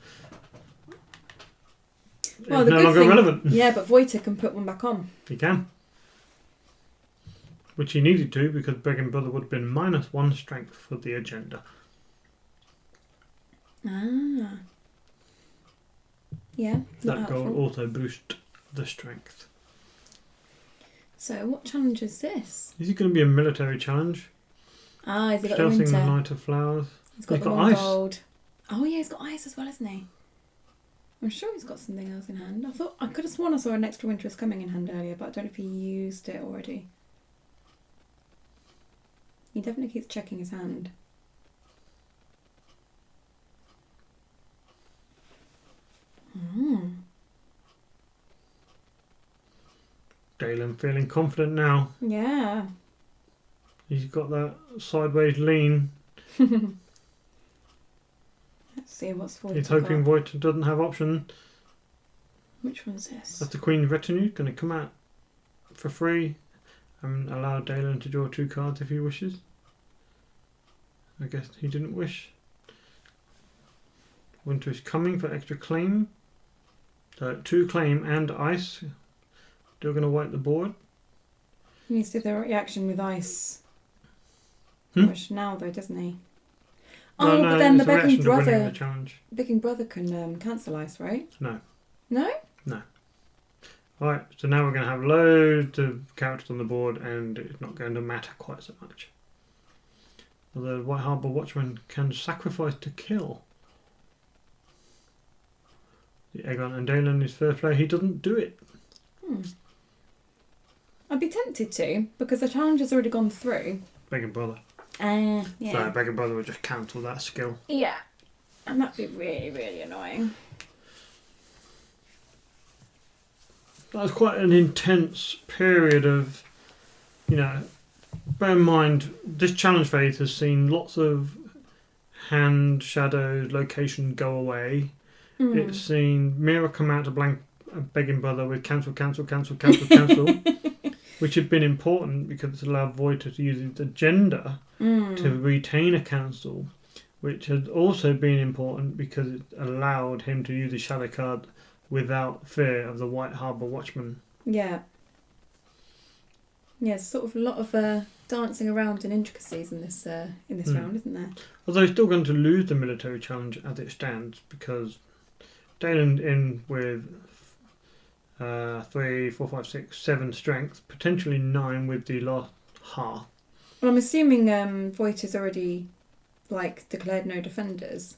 Well, the no good longer thing, relevant. Yeah, but Voita can put one back on. He can. Which he needed to, because Begging Brother would have been -1 strength for the agenda. Ah. Yeah, not That goal helpful. also boosts the strength. So what challenge is this? Is it going to be a military challenge? Ah, has he got the Stealthing winter? the Knight of Flowers. He's got He's the got one ice. gold. Oh yeah, he's got ice as well, hasn't he? I'm sure he's got something else in hand. I could have sworn I saw an extra winter is coming in hand earlier, but I don't know if he used it already. He definitely keeps checking his hand. Dalen feeling confident now. Yeah. He's got that sideways lean. Let's see what's for. He's hoping Voita doesn't have option. Which one's this? That's the Queen's Retinue. Going to come out for free and allow Dalen to draw 2 cards if he wishes. I guess he didn't wish. Winter is coming for extra claim. So 2 claim and ice. Still going to wipe the board. He needs to do the reaction with ice. Hmm? Which now though, doesn't he? No, Oh, no, but then the it's a reaction begging to winning brother. the challenge. Begging brother can cancel ice, right? No. No? Right, so now we're going to have loads of characters on the board and it's not going to matter quite so much. The White Harbour Watchman can sacrifice to kill. The Aegon and Dalen is first player, he doesn't do it. I'd be tempted to, because the challenge has already gone through. Begging Brother. Yeah. So Begging Brother would just cancel that skill. Yeah. And that'd be really, really annoying. That was quite an intense period of, bear in mind, this challenge phase has seen lots of hand, shadows, location go away. It's seen Mira come out to blank Begging Brother with cancel, which had been important because it's allowed Voita to use his agenda to retain a cancel, which had also been important because it allowed him to use his shadow card without fear of the White Harbour Watchman. Yeah. Yeah, it's sort of a lot of dancing around and intricacies in this round, isn't there? Although he's still going to lose the military challenge as it stands because Dalen in with 3, 4, 5, 6, 7 strength, potentially 9 with the last half. Well, I'm assuming Voita's already declared no defenders.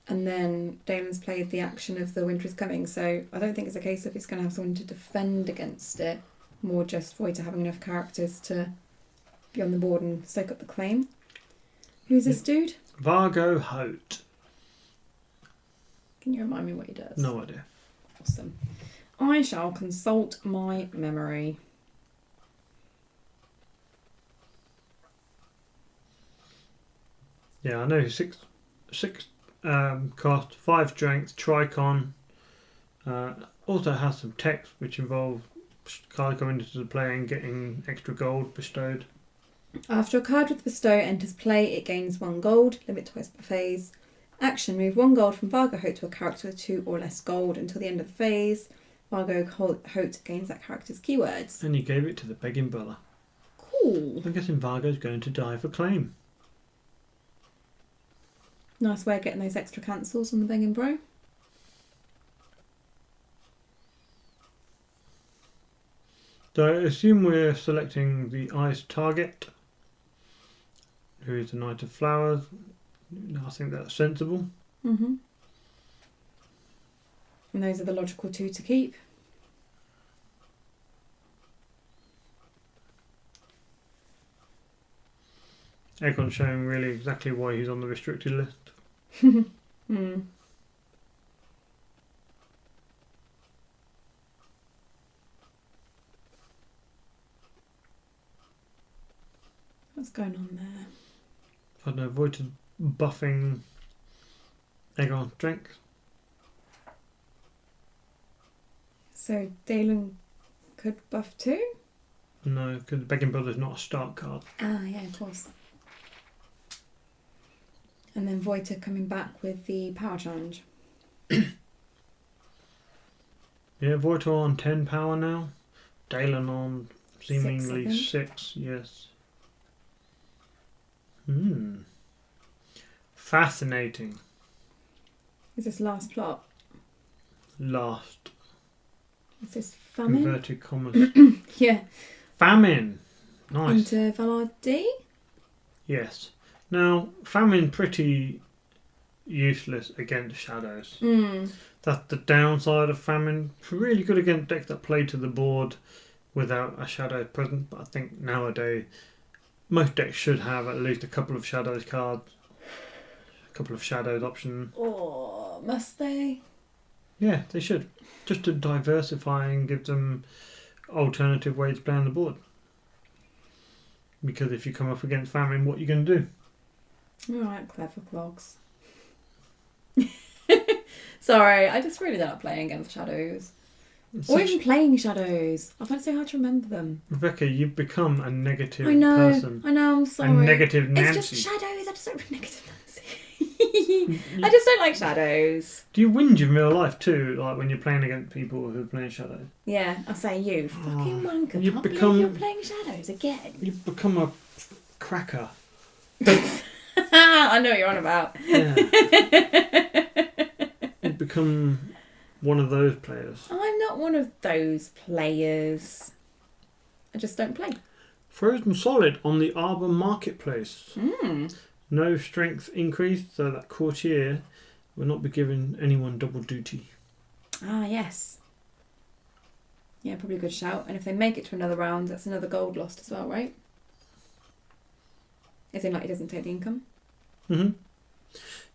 And then Dalen's played the action of the winter is coming, so I don't think it's a case of he's going to have someone to defend against it. More just Voita having enough characters to be on the board and soak up the claim. Who's this dude? Vargo Hote. Can you remind me what he does? No idea. Awesome. I shall consult my memory. Yeah, I know. 6 cost, 5 strength, Tricon. Also has some text which involve cards coming into the play and getting extra gold bestowed. After a card with bestow enters play, it gains 1 gold, limit twice per phase. Action, move 1 gold from Vargo Hote to a character with 2 or less gold until the end of the phase. Vargo Hote gains that character's keywords. And you gave it to the Begging Brother. Cool. I'm guessing Vargo's going to die for claim. Nice way of getting those extra cancels on the Banging Bro. So I assume we're selecting the ice target, who is the Knight of Flowers. I think that's sensible. And those are the logical two to keep. Aegon's showing really exactly why he's on the restricted list. What's going on there? I don't know, Void's buffing Aegon's strength. So Dalen could buff too? No, because Begging Brother's not a Stark card. Ah, yeah, of course. And then Voiter coming back with the power challenge. Yeah, Void on 10 power now. Dalen on seemingly 6, 6, yes. Fascinating. Is this last plot? Last. Is this famine? Inverted commas. Yeah. Famine. Nice. Into Valar D? Yes. Now, famine pretty useless against shadows. That's the downside of famine. Really good against decks that play to the board without a shadow present, but I think nowadays most decks should have at least a couple of shadows cards, a couple of shadows options. Oh, must they? Yeah, they should. Just to diversify and give them alternative ways to play on the board. Because if you come up against famine, what are you going to do? Alright, clever clogs. Sorry, I just really don't like playing against shadows. Or even playing shadows. I find it so hard to remember them. Rebecca, you've become a negative I know, person. I know, I'm sorry. A negative Nancy. It's just shadows, I just don't negative Nancy. I just don't like shadows. Do you whinge in real life too, like when you're playing against people who are playing shadows? Yeah, I say you fucking wanker. You've Can't become- believe you're playing shadows again. You've become a cracker. I know what you're on about. Yeah. You've become one of those players. I'm not one of those players. I just don't play. Frozen Solid on the Arbor Marketplace. Mm. No strength increase, so that courtier will not be giving anyone double duty. Ah, yes. Yeah, probably a good shout. And if they make it to another round, that's another gold lost as well, right? As in, like, he doesn't take the income.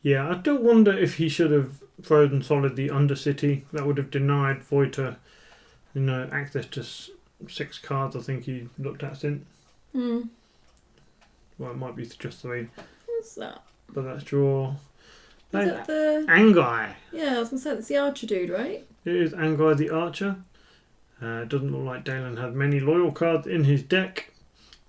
Yeah, I do wonder if he should have Frozen Solid the Undercity. That would have denied Voiter, access to 6 cards. I think he looked at since. Well, it might be just 3. What's that? But that's draw. Is that the... Anguy. Yeah, I was going to say, that's the archer dude, right? It is Anguy the Archer. Doesn't look like Dalen has many loyal cards in his deck.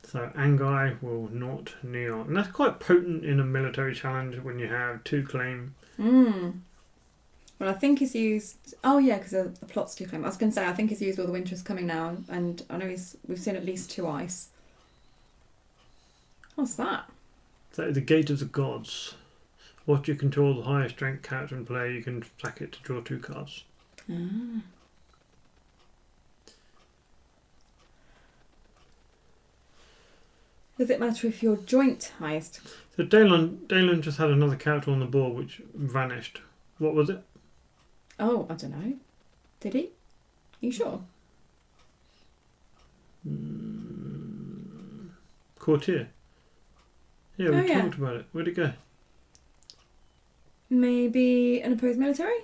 So Anguy will not kneel. And that's quite potent in a military challenge when you have 2 claim. Well, I think he's used... Oh, yeah, because the plot's 2 claim. I was going to say, I think he's used all the Winter's Coming now. And I know we've seen at least 2 ice. What's that? That is the Gate of the Gods. What you control the highest strength character in play, you can sack it to draw 2 cards. Ah. Does it matter if you're joint highest? So Dalen just had another character on the board which vanished. What was it? Oh, I don't know. Did he? Are you sure? Courtier. Yeah, we talked about it. Where'd it go? Maybe an opposed military?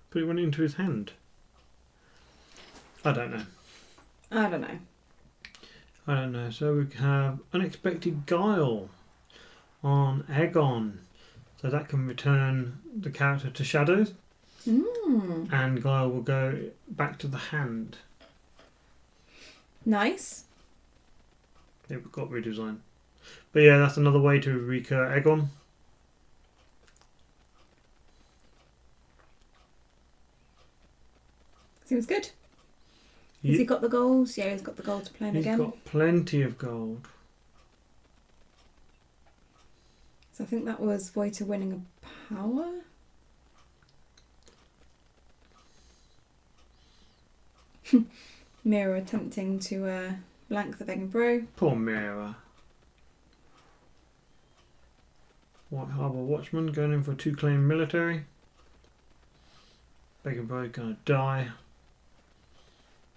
But it went into his hand. I don't know. I don't know. So we have Unexpected Guile on Aegon. So that can return the character to shadows. And Guile will go back to the hand. Nice. It got redesigned. But yeah, that's another way to recur Aegon. Seems good. Has he got the goals? Yeah, he's got the gold to play him again. He's got plenty of gold. think that was Voiter winning a power. Mira attempting to blank the Begging Bro. Poor Mira. White Harbour Watchman going in for 2 claim military. Begging Bro gonna die.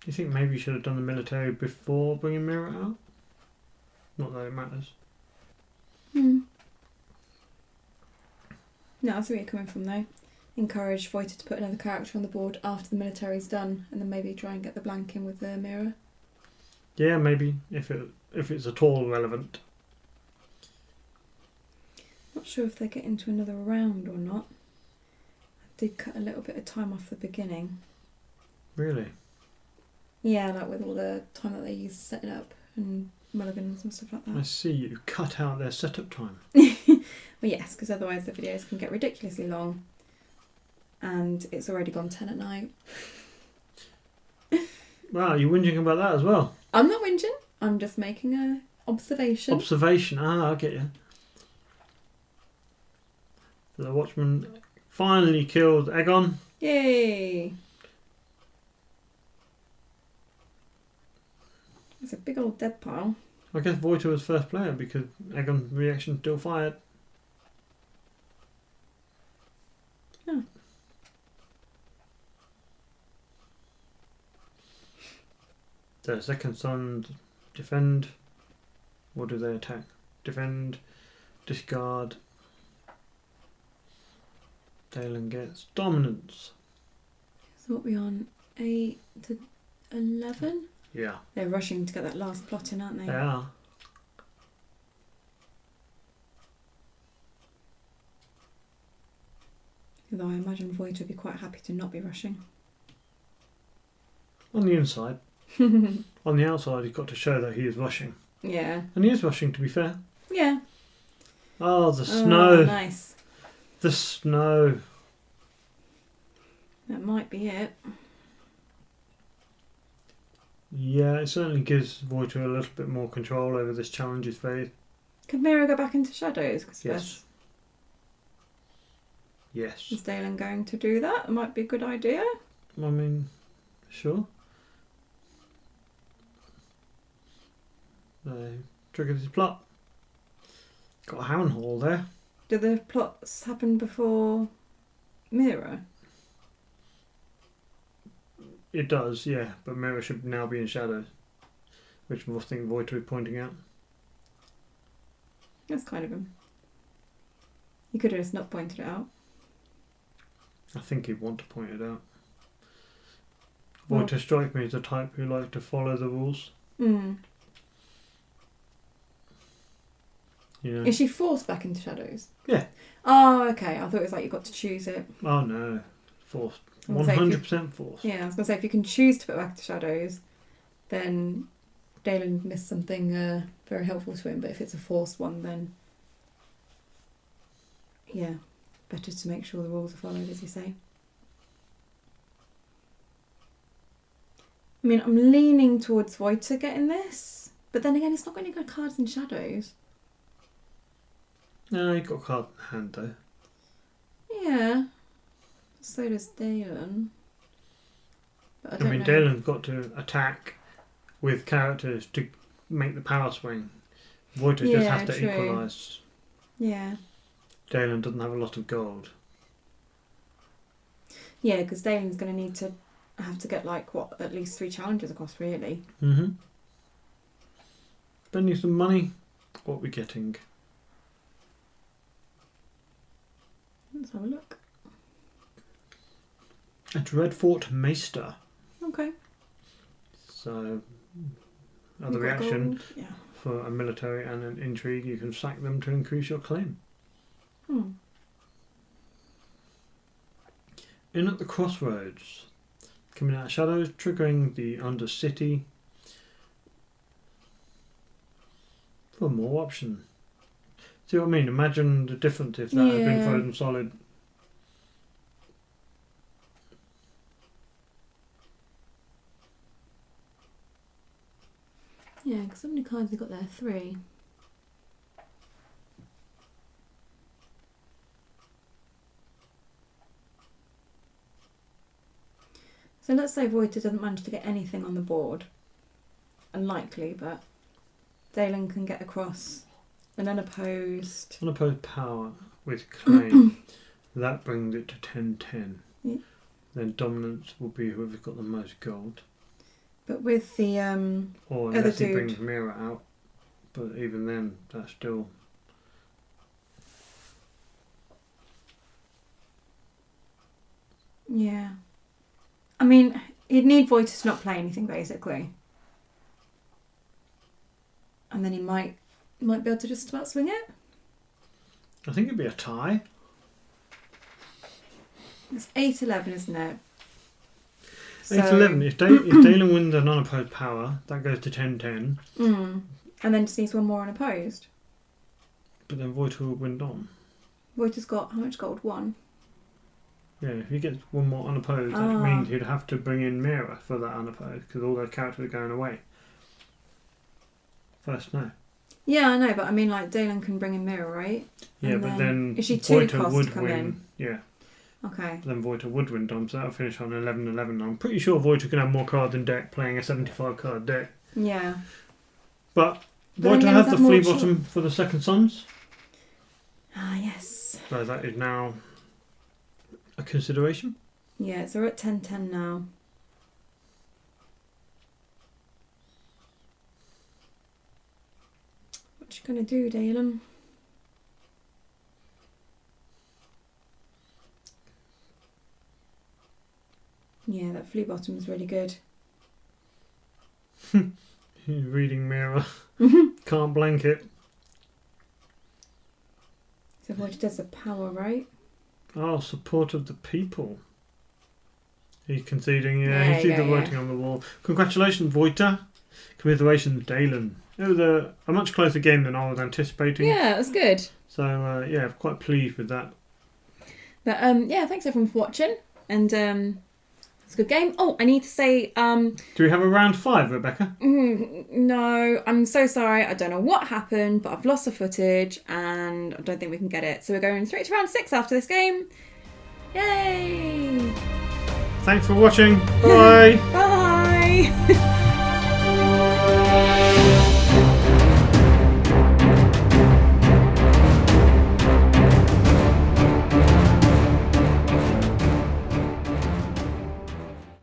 Do you think maybe you should have done the military before bringing Mira out? Not that it matters. No, I see where you're coming from though. Encourage Voiter to put another character on the board after the military's done, and then maybe try and get the blank in with the Mira. Yeah, maybe if it's at all relevant. Not sure if they get into another round or not. I did cut a little bit of time off the beginning. Really? Yeah, like with all the time that they used setting up and mulligans and stuff like I that. see, you cut out their setup time. Well, yes, because otherwise the videos can get ridiculously long. And it's already gone 10 at night. Wow, you're whinging about that as well. I'm not whinging. I'm just making a observation. Observation. I get you. The Watchman finally killed Aegon. Yay! It's a big old dead pile. I guess Voiter was first player because Aegon's reaction still fired. Oh. The second son defend. What do they attack? Defend, discard. Dalen gets dominance. So what are we on? 8 to 11? Yeah. They're rushing to get that last plot in, aren't they? They are. Although I imagine Void would be quite happy to not be rushing. On the inside. On the outside, he's got to show that he is rushing. Yeah. And he is rushing, to be fair. Yeah. Oh, the snow. Oh, nice. The snow. That might be it. Yeah, it certainly gives Voiter a little bit more control over this challenges phase. Could Mira go back into shadows? Yes. Yes. Is Dalen going to do that? It might be a good idea. I mean, sure. Triggered his plot. Got a Hound Hall there. Do the plots happen before Mira? It does, yeah, but Mira should now be in shadows, which I think Voiter is pointing out. That's kind of him. He could have just not pointed it out. I think he'd want to point it out. Well- Voiter strikes me as the type who likes to follow the rules. Mm. You know? Is she forced back into shadows? Yeah. Oh, okay. I thought it was like you got to choose it. Oh no, forced. I was gonna say, 100% forced. Yeah, I was going to say, if you can choose to put back to shadows, then Dalen missed something very helpful to him. But if it's a forced one, then yeah, better to make sure the rules are followed, as you say. I mean, I'm leaning towards Voiter getting this, but then again, it's not going to go cards in shadows. No, he got a card in hand though. Yeah, so does Dalen. But I I don't mean, know. Dalen's got to attack with characters to make the power swing. Voiter just Yeah, has to true. equalise. Yeah, Dalen doesn't have a lot of gold. yeah, because Dalen's going to need to have to get like what, at least 3 challenges across, really. Mm-hmm. Spending some money. What are we getting? Let's have a look. A Dreadfort Maester. Okay. So, We've other got reaction gold. Yeah. for a military and an intrigue, you can sack them to increase your claim. In at the crossroads. Coming out of shadows, triggering the Undercity. For more option. See what I mean? Imagine the difference if that had been Yeah. frozen solid. Yeah, because how many cards have got there? 3. So let's say Voiter doesn't manage to get anything on the board. Unlikely, but Dalen can get across an unopposed. Unopposed power with claim. That brings it to 10-10. Yeah. Then dominance will be whoever's got the most gold. But with the Or other unless he dude. brings Mirror out. But even then, that's still... Yeah. I mean, he'd need Voiter to not play anything, basically. And then he might be able to just about swing it. I think it'd be a tie. It's 8-11, isn't it? 8-11. If Dalen wins an unopposed power, that goes to 10-10. And then just needs one more unopposed. But then Voiter will win Dom. Voiter's got how much gold? 1. Yeah, if he gets one more unopposed, that means he'd have to bring in Mirror for that unopposed, because all those characters are going away. First, no. Yeah, I know, but I mean, like, Dalen can bring in Mirror, right? Yeah, And but then is she 2 Voiter cost would to come win. in? Yeah. Okay. Then Voiter would win Dom, so that'll finish on 11-11. I'm pretty sure Voiter can have more cards in deck playing a 75 card deck. Yeah. But then Voiter he has has the more flea choice. bottom for the second sons, Ah, yes. so that is now a consideration. Yeah, so we're at 10-10 now. What you gonna do, Dalen? Yeah, that flea bottom is really good. He's reading Mirror. Can't blank it. So Voiter does the power, right? Oh, support of the people. He's conceding, Yeah, he sees yeah, the yeah. writing on the wall. Congratulations, Voiter. Commiserations, Dalen. It was a much closer game than I was anticipating. Yeah, that's good. So, yeah, quite pleased with that. But yeah, thanks everyone for watching. And it's a good game. Oh, I need to say, Do we have a round 5, Rebecca? no, I'm so sorry. I don't know what happened, but I've lost the footage and I don't think we can get it. So we're going straight to round 6 after this game. Yay! Thanks for watching. Bye. Bye!